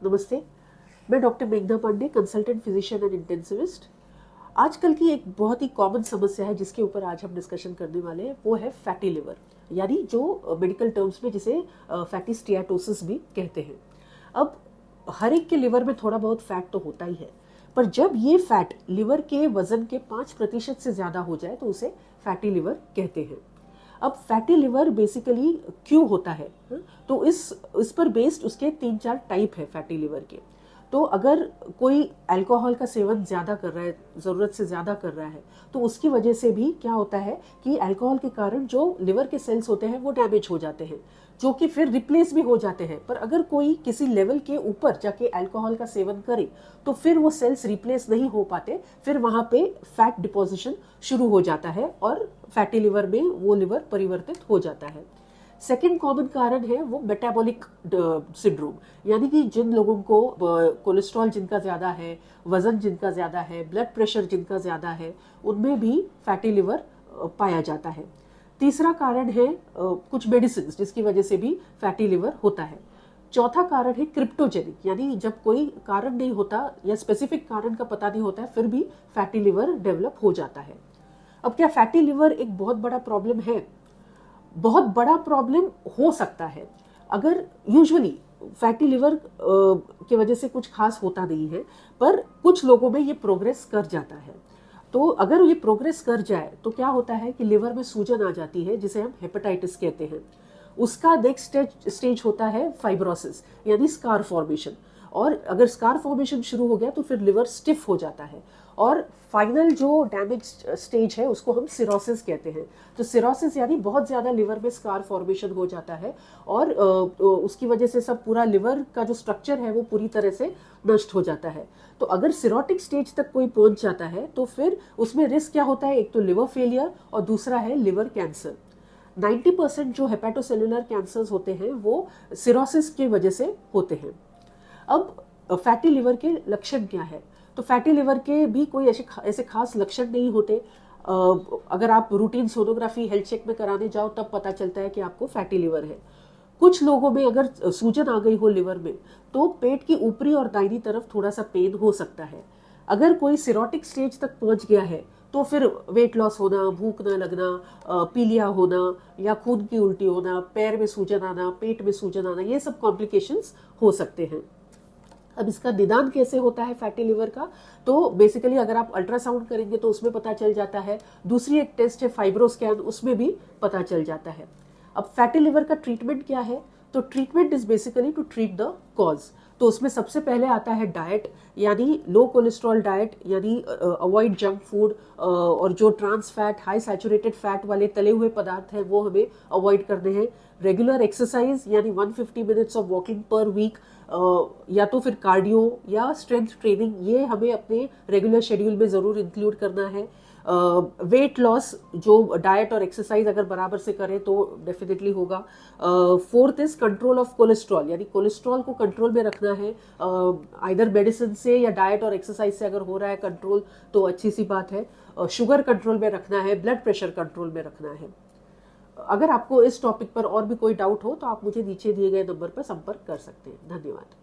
नमस्ते, मैं डॉक्टर मेघना Pandey, consultant physician and intensivist. आजकल की एक बहुत ही कॉमन समस्या है जिसके ऊपर आज हम डिस्कशन करने वाले हैं, वो है फैटी लिवर, यानी जो मेडिकल टर्म्स में जिसे फैटी स्टियाटोसिस भी कहते हैं। अब हर एक के लिवर में थोड़ा बहुत फैट तो होता ही है, पर जब ये फैट लिवर के वजन के 5% से ज़्यादा हो जाए तो उसे फैटी लिवर कहते हैं। अब फैटी लिवर बेसिकली क्यों होता है, तो इस पर बेस्ड उसके 3-4 टाइप है फैटी लिवर के। तो अगर कोई अल्कोहल का सेवन ज़्यादा कर रहा है, ज़रूरत से ज़्यादा कर रहा है, तो उसकी वजह से भी क्या होता है कि अल्कोहल के कारण जो लिवर के सेल्स होते हैं वो डैमेज हो जाते हैं, जो कि फिर रिप्लेस भी हो जाते हैं। पर अगर कोई किसी लेवल के ऊपर जाके अल्कोहल का सेवन करे तो फिर वो सेल्स रिप्लेस नहीं हो पाते, फिर वहाँ पे फैट डिपोजिशन शुरू हो जाता है और फैटी लिवर में वो लिवर परिवर्तित हो जाता है। सेकेंड कॉमन कारण है वो मेटाबॉलिक सिंड्रोम, यानी कि जिन लोगों को कोलेस्ट्रॉल जिनका ज़्यादा है, वजन जिनका ज़्यादा है, ब्लड प्रेशर जिनका ज़्यादा है, उनमें भी फैटी लिवर पाया जाता है। तीसरा कारण है कुछ मेडिसिन जिसकी वजह से भी फैटी लिवर होता है। चौथा कारण है क्रिप्टोजेनिक, यानी जब कोई कारण नहीं होता या स्पेसिफिक कारण का पता नहीं होता है फिर भी फैटी लिवर डेवलप हो जाता है। अब क्या फैटी लिवर एक बहुत बड़ा प्रॉब्लम है? बहुत बड़ा प्रॉब्लम हो सकता है। अगर यूजुअली फैटी लिवर की वजह से कुछ खास होता नहीं है, पर कुछ लोगों में ये प्रोग्रेस कर जाता है। तो अगर ये प्रोग्रेस कर जाए तो क्या होता है कि लिवर में सूजन आ जाती है, जिसे हम हेपेटाइटिस कहते हैं। उसका नेक्स्ट स्टेज होता है फाइब्रोसिस, यानी स्कार फॉर्मेशन। और अगर स्कार फॉर्मेशन शुरू हो गया तो फिर लिवर स्टिफ हो जाता है। और फाइनल जो डैमेज स्टेज है उसको हम सिरोसिस कहते हैं। तो सिरोसिस यानी बहुत ज़्यादा लिवर में स्कार फॉर्मेशन हो जाता है और उसकी वजह से सब पूरा लिवर का जो स्ट्रक्चर है वो पूरी तरह से नष्ट हो जाता है। तो अगर सिरोटिक स्टेज तक कोई पहुंच जाता है तो फिर उसमें रिस्क क्या होता है, एक तो लिवर फेलियर और दूसरा है लिवर कैंसर। 90% जो हेपेटोसेलुलर कैंसर्स होते हैं वो सिरोसिस की वजह से होते हैं। अब फैटी लिवर के लक्षण क्या है? तो फैटी लिवर के भी कोई ऐसे खास लक्षण नहीं होते। अगर आप रूटीन सोनोग्राफी हेल्थ चेक में कराने जाओ तब पता चलता है कि आपको फैटी लिवर है। कुछ लोगों में अगर सूजन आ गई हो लिवर में तो पेट की ऊपरी और दाहिनी तरफ थोड़ा सा पेन हो सकता है। अगर कोई सिरोटिक स्टेज तक पहुंच गया है तो फिर वेट लॉस होना, भूख न लगना, पीलिया होना या खून की उल्टी होना, पैर में सूजन आना, पेट में सूजन आना, ये सब कॉम्प्लिकेशंस हो सकते हैं। अब इसका निदान कैसे होता है फैटी लिवर का? तो बेसिकली अगर आप अल्ट्रासाउंड करेंगे तो उसमें पता चल जाता है। दूसरी एक टेस्ट है फाइब्रोस्कैन, उसमें भी पता चल जाता है। अब फैटी लिवर का ट्रीटमेंट क्या है? तो treatment is basically to treat the cause. तो उसमें सबसे पहले आता है डाइट, यानी लो कोलेस्ट्रॉल डाइट, यानी अवॉइड जंक फूड, और जो trans fat, high saturated fat वाले तले हुए पदार्थ हैं वो हमें अवॉइड करने हैं। रेगुलर एक्सरसाइज यानी 150 minutes of walking per week, या तो फिर कार्डियो या स्ट्रेंथ ट्रेनिंग, ये हमें अपने रेगुलर शेड्यूल में ज़रूर इंक्लूड करना है। वेट लॉस जो डाइट और एक्सरसाइज अगर बराबर से करें तो डेफिनेटली होगा। Fourth is control of cholesterol, यानी कोलेस्ट्रॉल को कंट्रोल में रखना है। आइदर मेडिसिन से या डाइट और एक्सरसाइज से अगर हो रहा है कंट्रोल तो अच्छी सी बात है। शुगर कंट्रोल में रखना है, ब्लड प्रेशर कंट्रोल में रखना है। अगर आपको इस टॉपिक पर और भी कोई डाउट हो तो आप मुझे नीचे दिए गए नंबर पर संपर्क कर सकते हैं। धन्यवाद।